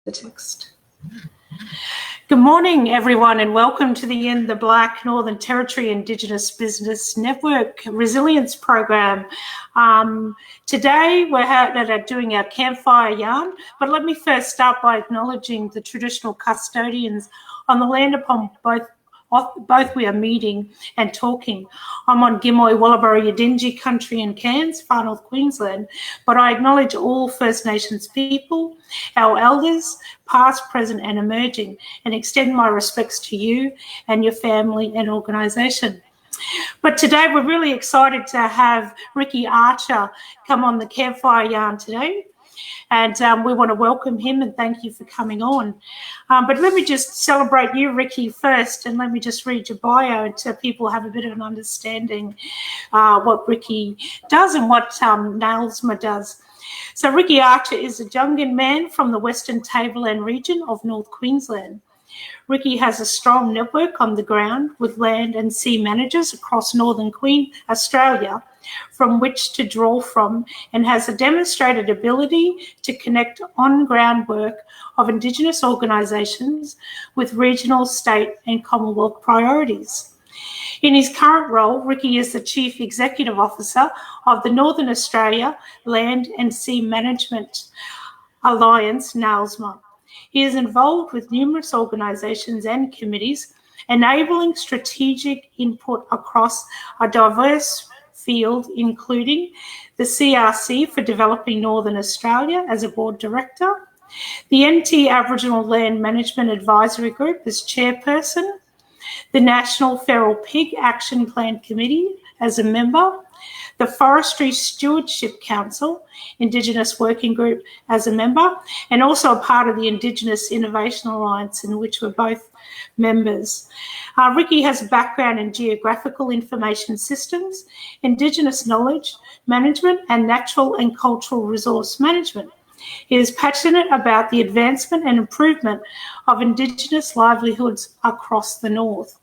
the text. Good morning, everyone, and welcome to the In the Black Northern Territory Indigenous Business Network Resilience Program. Today we're doing our campfire yarn, but let me first start by acknowledging the traditional custodians on the land upon both we are meeting and talking. I'm on Gimoy Wallaburra Yidinji country in Cairns, far north Queensland, but I acknowledge all First Nations people, our elders, past, present and emerging, and extend my respects to you and your family and organisation. But today we're really excited to have Ricky Archer come on the campfire yarn today. And we want to welcome him and thank you for coming on. But let me just celebrate you, Ricky, first, and let me just read your bio so people have a bit of an understanding what Ricky does and what NAILSMA does. So Ricky Archer is a Djungan man from the Western Tablelands region of North Queensland. Ricky has a strong network on the ground with land and sea managers across northern Australia from which to draw from, and has a demonstrated ability to connect on-ground work of Indigenous organisations with regional, state and commonwealth priorities. In his current role, Ricky is the Chief Executive Officer of the Northern Australia Land and Sea Management Alliance, NAILSMA. He is involved with numerous organisations and committees, enabling strategic input across a diverse field, including the CRC for Developing Northern Australia as a board director, the NT Aboriginal Land Management Advisory Group as chairperson, the National Feral Pig Action Plan Committee as a member, the Forestry Stewardship Council Indigenous Working Group as a member, and also a part of the Indigenous Innovation Alliance, in which we're both members. Ricky has a background in geographical information systems, Indigenous knowledge management, and natural and cultural resource management. He is passionate about the advancement and improvement of Indigenous livelihoods across the North.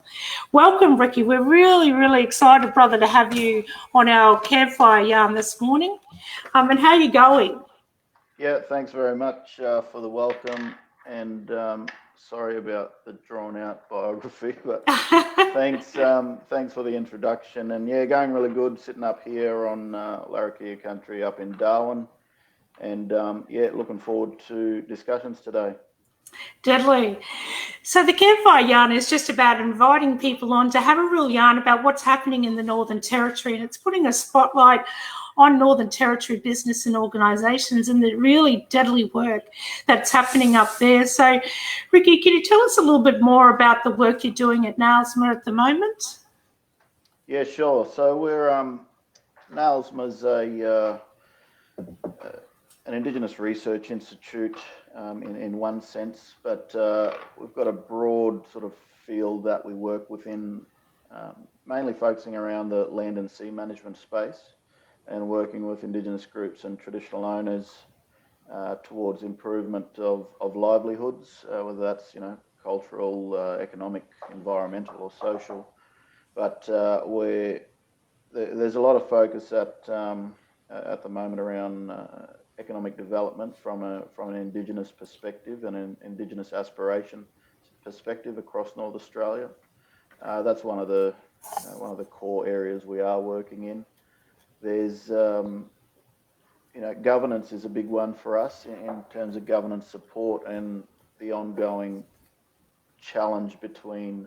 Welcome, Ricky. We're really, really excited, brother, to have you on our campfire yarn this morning. And how are you going? Yeah, thanks very much for the welcome, and sorry about the drawn-out biography, but thanks for the introduction. And yeah, going really good, sitting up here on Larrakia country up in Darwin, and yeah, looking forward to discussions today. Deadly. So the campfire yarn is just about inviting people on to have a real yarn about what's happening in the Northern Territory, and it's putting a spotlight on Northern Territory business and organisations and the really deadly work that's happening up there. So, Ricky, can you tell us a little bit more about the work you're doing at NAILSMA at the moment? Yeah, sure. So we're NAILSMA's an Indigenous research institute in one sense, but we've got a broad sort of field that we work within, mainly focusing around the land and sea management space and working with Indigenous groups and traditional owners towards improvement of livelihoods, whether that's, cultural, economic, environmental or social. But there's a lot of focus at the moment around economic development from an Indigenous perspective and an Indigenous aspiration perspective across North Australia. That's one of the core areas we are working in. There's governance is a big one for us in terms of governance support and the ongoing challenge between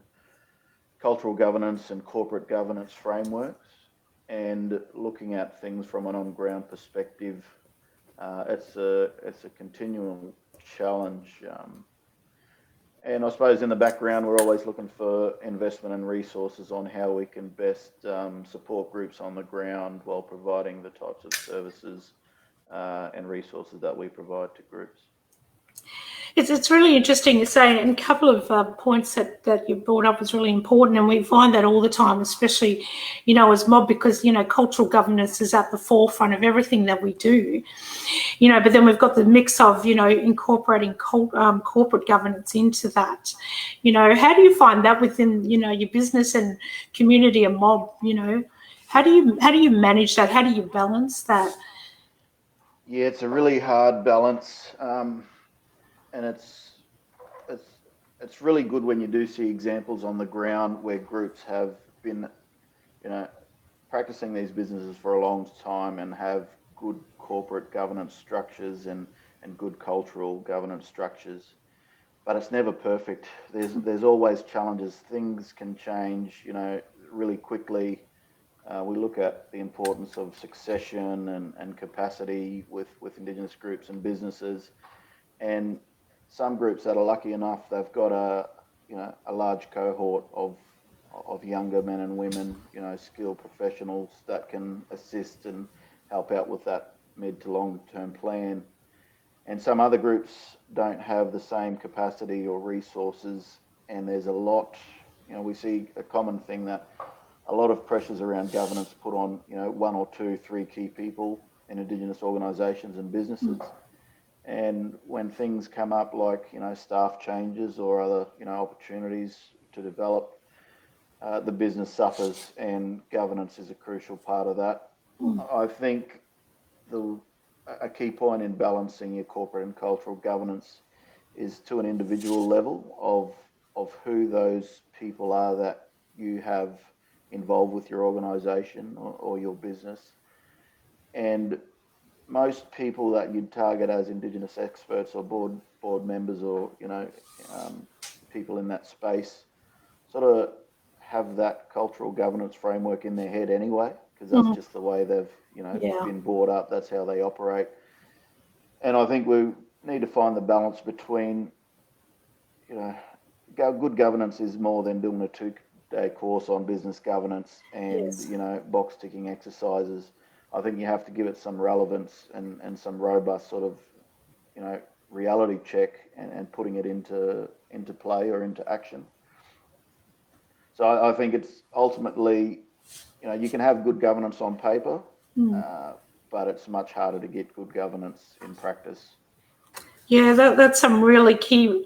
cultural governance and corporate governance frameworks, and looking at things from an on-ground perspective. It's a continual challenge, and I suppose in the background we're always looking for investment and resources on how we can best support groups on the ground while providing the types of services and resources that we provide to groups. It's really interesting to say, and a couple of points that you brought up is really important, and we find that all the time, especially, as mob, because, cultural governance is at the forefront of everything that we do, but then we've got the mix of, incorporating corporate governance into that. How do you find that within, your business and community and mob, how do you manage that? How do you balance that? Yeah, it's a really hard balance. and it's really good when you do see examples on the ground where groups have been, practicing these businesses for a long time and have good corporate governance structures and good cultural governance structures. But it's never perfect. There's always challenges. Things can change, really quickly. We look at the importance of succession and capacity with Indigenous groups and businesses, and some groups that are lucky enough, they've got a large cohort of younger men and women, skilled professionals that can assist and help out with that mid to long term plan. And some other groups don't have the same capacity or resources, and there's a lot, we see a common thing that a lot of pressures around governance put on, one or two, three key people in Indigenous organisations and businesses. And when things come up like, staff changes or other, opportunities to develop, the business suffers, and governance is a crucial part of that. I think a key point in balancing your corporate and cultural governance is to an individual level of who those people are that you have involved with your organisation or your business. And most people that you'd target as Indigenous experts or board members or people in that space sort of have that cultural governance framework in their head anyway, because that's just the way they've been brought up. That's how they operate. And I think we need to find the balance between good governance is more than doing a 2-day course on business governance and box ticking exercises. I think you have to give it some relevance and some robust sort of, reality check and putting it into play or into action. So I think it's ultimately, you can have good governance on paper, but it's much harder to get good governance in practice. Yeah, that's some really key,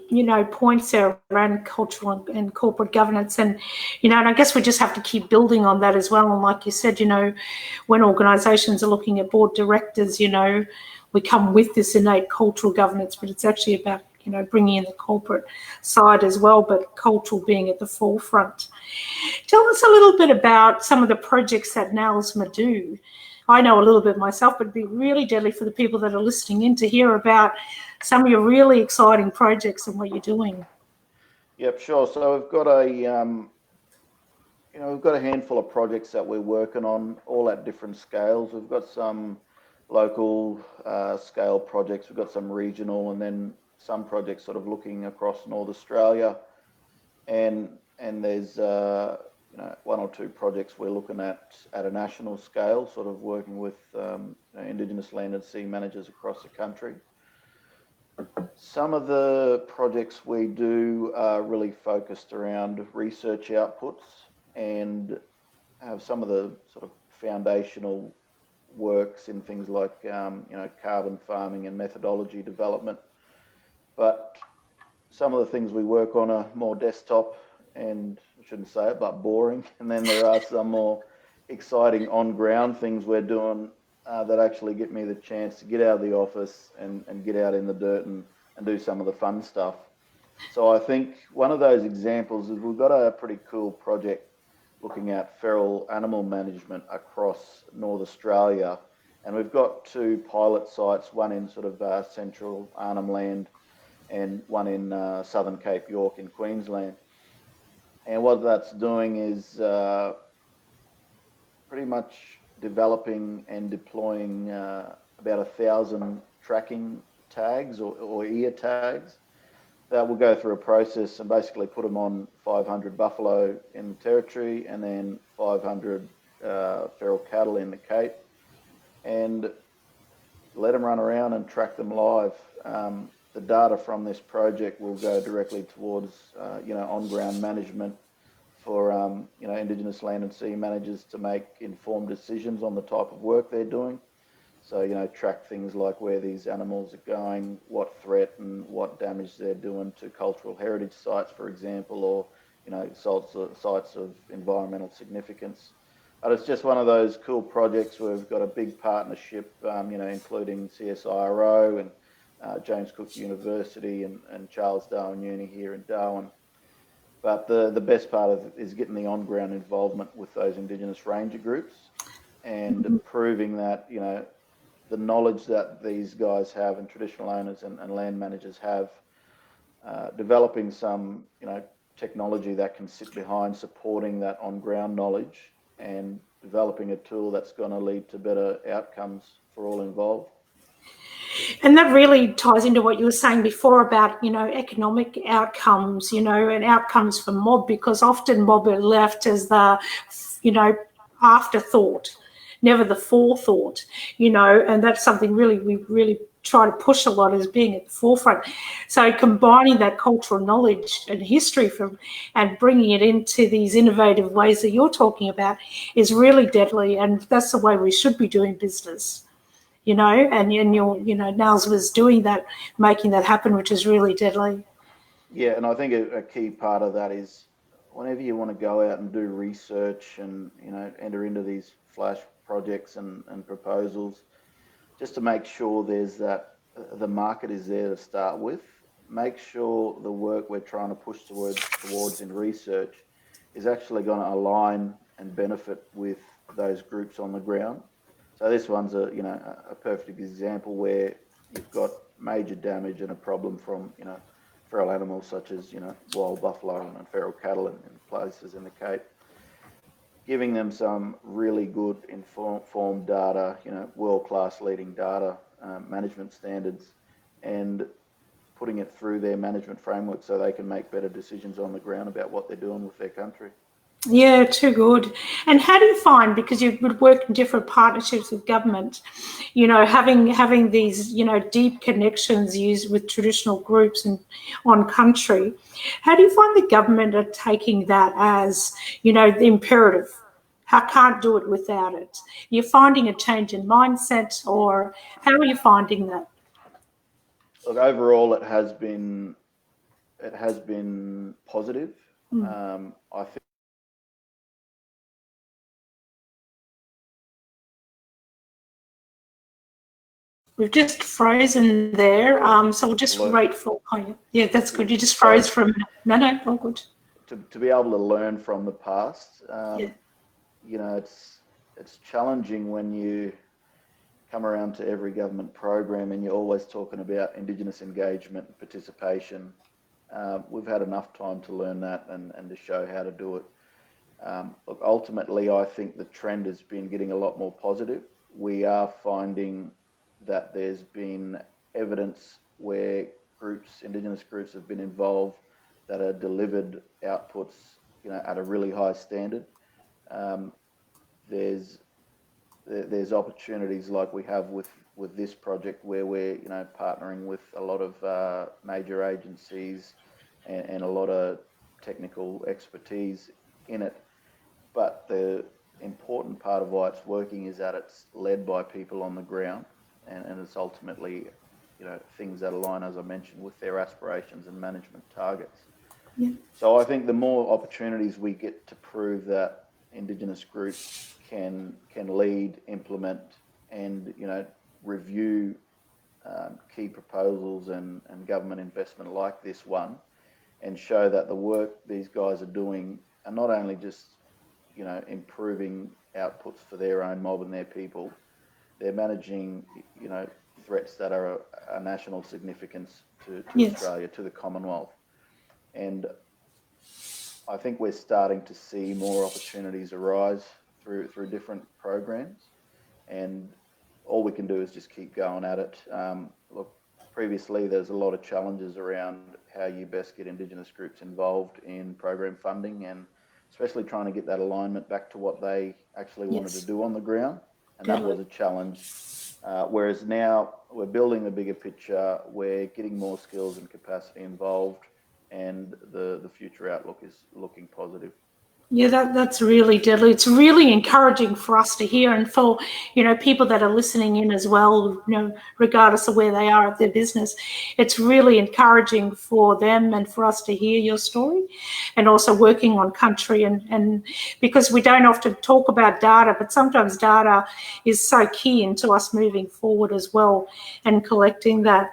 points there around cultural and corporate governance. And, and I guess we just have to keep building on that as well. And like you said, when organisations are looking at board directors, we come with this innate cultural governance, but it's actually about, bringing in the corporate side as well, but cultural being at the forefront. Tell us a little bit about some of the projects that NAILSMA do. I know a little bit myself, but it'd be really deadly for the people that are listening in to hear about some of your really exciting projects and what you're doing. Yep, sure. So we've got a handful of projects that we're working on, all at different scales. We've got some local scale projects, we've got some regional, and then some projects sort of looking across North Australia. And there's one or two projects we're looking at a national scale, sort of working with Indigenous land and sea managers across the country. Some of the projects we do are really focused around research outputs and have some of the sort of foundational works in things like carbon farming and methodology development. But some of the things we work on are more desktop and, I shouldn't say it, but boring. And then there are some more exciting on-ground things we're doing that actually get me the chance to get out of the office and get out in the dirt and do some of the fun stuff. So I think one of those examples is we've got a pretty cool project looking at feral animal management across North Australia. And we've got two pilot sites, one in sort of central Arnhem Land and one in southern Cape York in Queensland. And what that's doing is pretty much developing and deploying about 1,000 tracking tags or ear tags that will go through a process and basically put them on 500 buffalo in the territory and then 500 feral cattle in the Cape, and let them run around and track them live. The data from this project will go directly towards on-ground management for Indigenous land and sea managers to make informed decisions on the type of work they're doing. So, track things like where these animals are going, what threat and what damage they're doing to cultural heritage sites, for example, or, sites of environmental significance. But it's just one of those cool projects where we've got a big partnership, including CSIRO and James Cook University and Charles Darwin Uni here in Darwin. But the best part of it is getting the on-ground involvement with those Indigenous ranger groups and proving that, you know, the knowledge that these guys have and traditional owners and land managers have, developing some, you know, technology that can sit behind supporting that on-ground knowledge and developing a tool that's going to lead to better outcomes for all involved. And that really ties into what you were saying before about, you know, economic outcomes, you know, and outcomes for mob, because often mob are left as the, you know, afterthought, never the forethought, you know, and that's something really we really try to push a lot as being at the forefront. So combining that cultural knowledge and history from and bringing it into these innovative ways that you're talking about is really deadly, and that's the way we should be doing business. You know, and you're, you know, NAILSMA doing that, making that happen, which is really deadly. Yeah, and I think a key part of that is whenever you want to go out and do research and, you know, enter into these flash projects and proposals, just to make sure there's that the market is there to start with. Make sure the work we're trying to push towards in research is actually going to align and benefit with those groups on the ground. So this one's a perfect example where you've got major damage and a problem from, you know, feral animals such as, you know, wild buffalo and feral cattle in places in the Cape. Giving them some really good informed data, you know, world-class leading data management standards, and putting it through their management framework so they can make better decisions on the ground about what they're doing with their country. Yeah, too good. And how do you find, because you would work in different partnerships with government, you know, having these, you know, deep connections used with traditional groups and on country, how do you find the government are taking that as, you know, the imperative? I can't do it without it. You're finding a change in mindset, or how are you finding that? Look, overall, it has been positive. I think We've just frozen there, so we'll just wait for. Oh, yeah, that's good. You just froze for a minute. No, all good. To be able to learn from the past, Yeah. you know, it's challenging when you come around to every government program and you're always talking about Indigenous engagement and participation. We've had enough time to learn that and to show how to do it. Look, ultimately, I think the trend has been getting a lot more positive. We are finding that there's been evidence where Indigenous groups have been involved that are delivered outputs, you know, at a really high standard. There's opportunities like we have with this project where we're, you know, partnering with a lot of major agencies and a lot of technical expertise in it. But the important part of why it's working is that it's led by people on the ground, and it's ultimately, you know, things that align, as I mentioned, with their aspirations and management targets. Yeah. So I think the more opportunities we get to prove that Indigenous groups can lead, implement, and, you know, review key proposals and government investment like this one, and show that the work these guys are doing are not only just, you know, improving outputs for their own mob and their people, they're managing, you know, threats that are a national significance to Yes. Australia, to the Commonwealth. And I think we're starting to see more opportunities arise through different programs, and all we can do is just keep going at it. Look, previously there's a lot of challenges around how you best get Indigenous groups involved in program funding, and especially trying to get that alignment back to what they actually wanted to do on the ground. And that was a challenge. Whereas now we're building the bigger picture, we're getting more skills and capacity involved, and the future outlook is looking positive. Yeah, that's really deadly. It's really encouraging for us to hear, and for, people that are listening in as well, regardless of where they are at their business. It's really encouraging for them and for us to hear your story, and also working on country, and because we don't often talk about data, but sometimes data is so key into us moving forward as well and collecting that.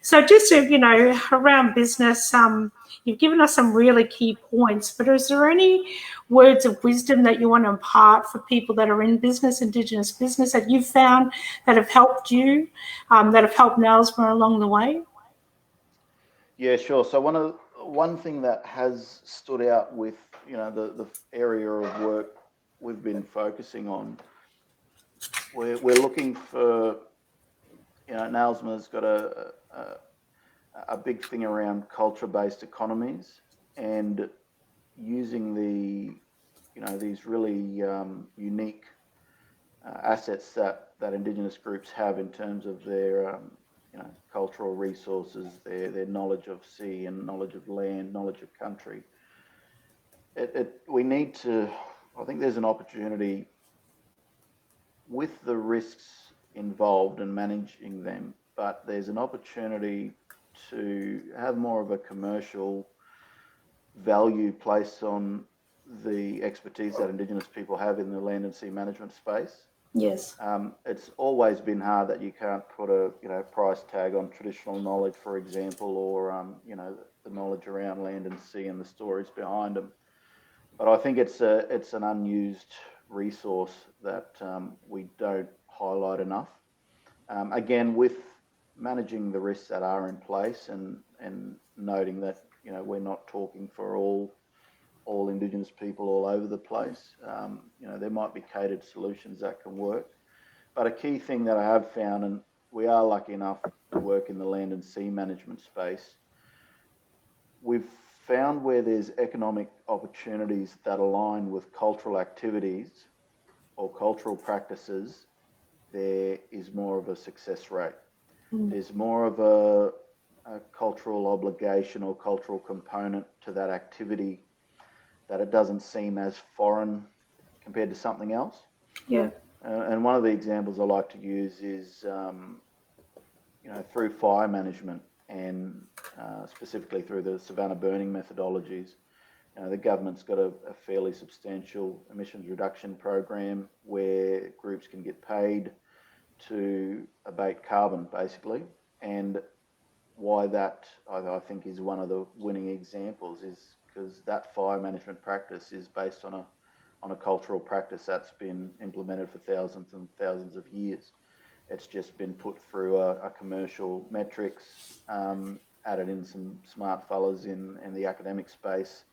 So just, around business, you've given us some really key points, but is there any words of wisdom that you want to impart for people that are in business, Indigenous business, that you've found that have helped you, that have helped NAILSMA along the way? Yeah, sure. So one thing that has stood out with, the area of work we've been focusing on, we're looking for, NAILSMA's got a big thing around culture-based economies, and using these really unique assets that Indigenous groups have in terms of their cultural resources, their knowledge of sea and knowledge of land, knowledge of country. We need to, I think there's an opportunity with the risks involved in managing them, but there's an opportunity to have more of a commercial value placed on the expertise that Indigenous people have in the land and sea management space. Yes. It's always been hard that you can't put a price tag on traditional knowledge, for example, or the knowledge around land and sea and the stories behind them. But I think it's an unused resource that we don't highlight enough. Again, with managing the risks that are in place, and noting that we're not talking for all Indigenous people all over the place. There might be catered solutions that can work. But a key thing that I have found, and we are lucky enough to work in the land and sea management space, we've found where there's economic opportunities that align with cultural activities or cultural practices, there is more of a success rate. There's more of a cultural obligation or cultural component to that activity, that it doesn't seem as foreign compared to something else. Yeah. And one of the examples I like to use is, through fire management, and specifically through the savanna burning methodologies. The government's got a fairly substantial emissions reduction program where groups can get paid to abate carbon, basically. And why that, I think, is one of the winning examples is because that fire management practice is based on a cultural practice that's been implemented for thousands and thousands of years. It's just been put through a commercial metrics, added in some smart fellas in the academic space,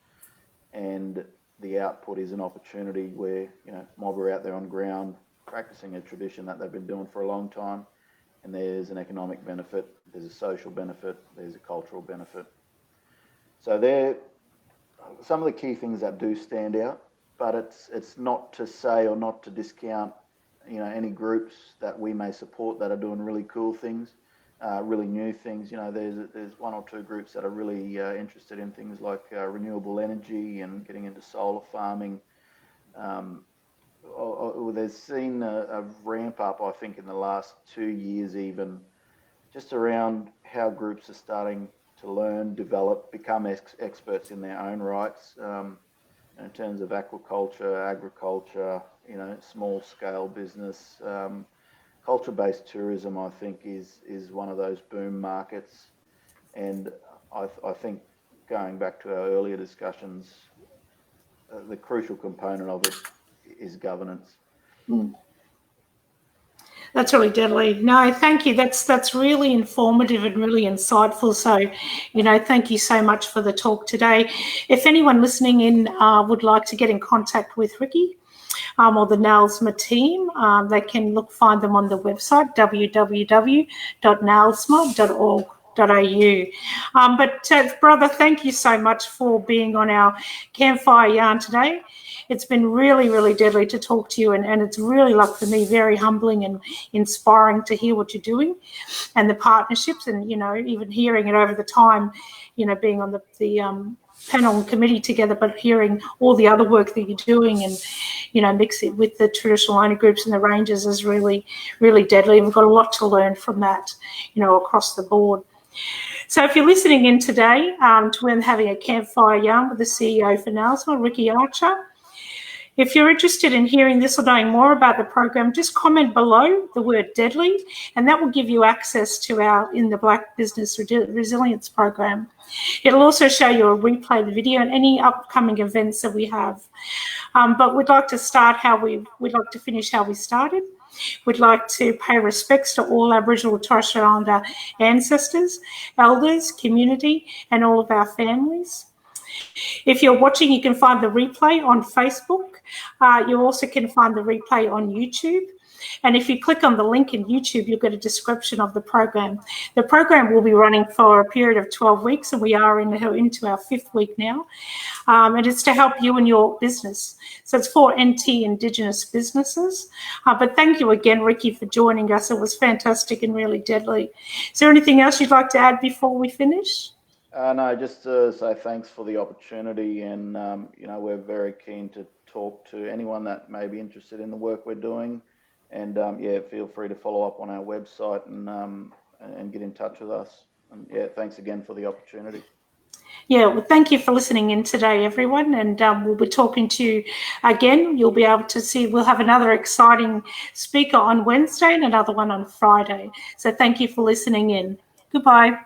and the output is an opportunity where mob are out there on ground practicing a tradition that they've been doing for a long time, and there's an economic benefit, there's a social benefit, there's a cultural benefit. So they're some of the key things that do stand out, but it's not to say or not to discount any groups that we may support that are doing really cool things, really new things. There's one or two groups that are really interested in things like renewable energy and getting into solar farming. There's seen a ramp up, I think, in the last 2 years even, just around how groups are starting to learn, develop, become experts in their own rights, in terms of aquaculture, agriculture, small scale business. Culture-based tourism, I think, is one of those boom markets. And I think, going back to our earlier discussions, the crucial component of it is governance. That's really deadly. No, thank you. That's really informative and really insightful. So, thank you so much for the talk today. If anyone listening in would like to get in contact with Ricky or the NAILSMA team, they can find them on the website, www.nailsma.org.au. But brother, thank you so much for being on our campfire yarn today. It's been really, really deadly to talk to you, and it's really, like, for me, very humbling and inspiring to hear what you're doing and the partnerships, and even hearing it over the time, being on the panel and committee together, but hearing all the other work that you're doing and, you know, mix it with the traditional owner groups and the rangers is really, really deadly. And we've got a lot to learn from that, you know, across the board. So if you're listening in today to having a campfire yarn with the CEO for NAILSMA, Ricky Archer, if you're interested in hearing this or knowing more about the program, just comment below the word deadly, and that will give you access to our In the Black Business Resilience program. It'll also show you a replay of the video and any upcoming events that we have. But we'd like to start we'd like to finish how we started. We'd like to pay respects to all Aboriginal and Torres Strait Islander ancestors, elders, community, and all of our families. If you're watching, you can find the replay on Facebook. You also can find the replay on YouTube. And if you click on the link in YouTube, you'll get a description of the program. The program will be running for a period of 12 weeks, and we are into our 5th week now. And it's to help you and your business. So it's for NT Indigenous businesses. But thank you again, Ricky, for joining us. It was fantastic and really deadly. Is there anything else you'd like to add before we finish? No, just to say thanks for the opportunity, and you know, we're very keen to talk to anyone that may be interested in the work we're doing, and yeah, feel free to follow up on our website and get in touch with us. And yeah, thanks again for the opportunity. Yeah, well, thank you for listening in today, everyone, and we'll be talking to you again. You'll be able to see, we'll have another exciting speaker on Wednesday and another one on Friday. So thank you for listening in. Goodbye.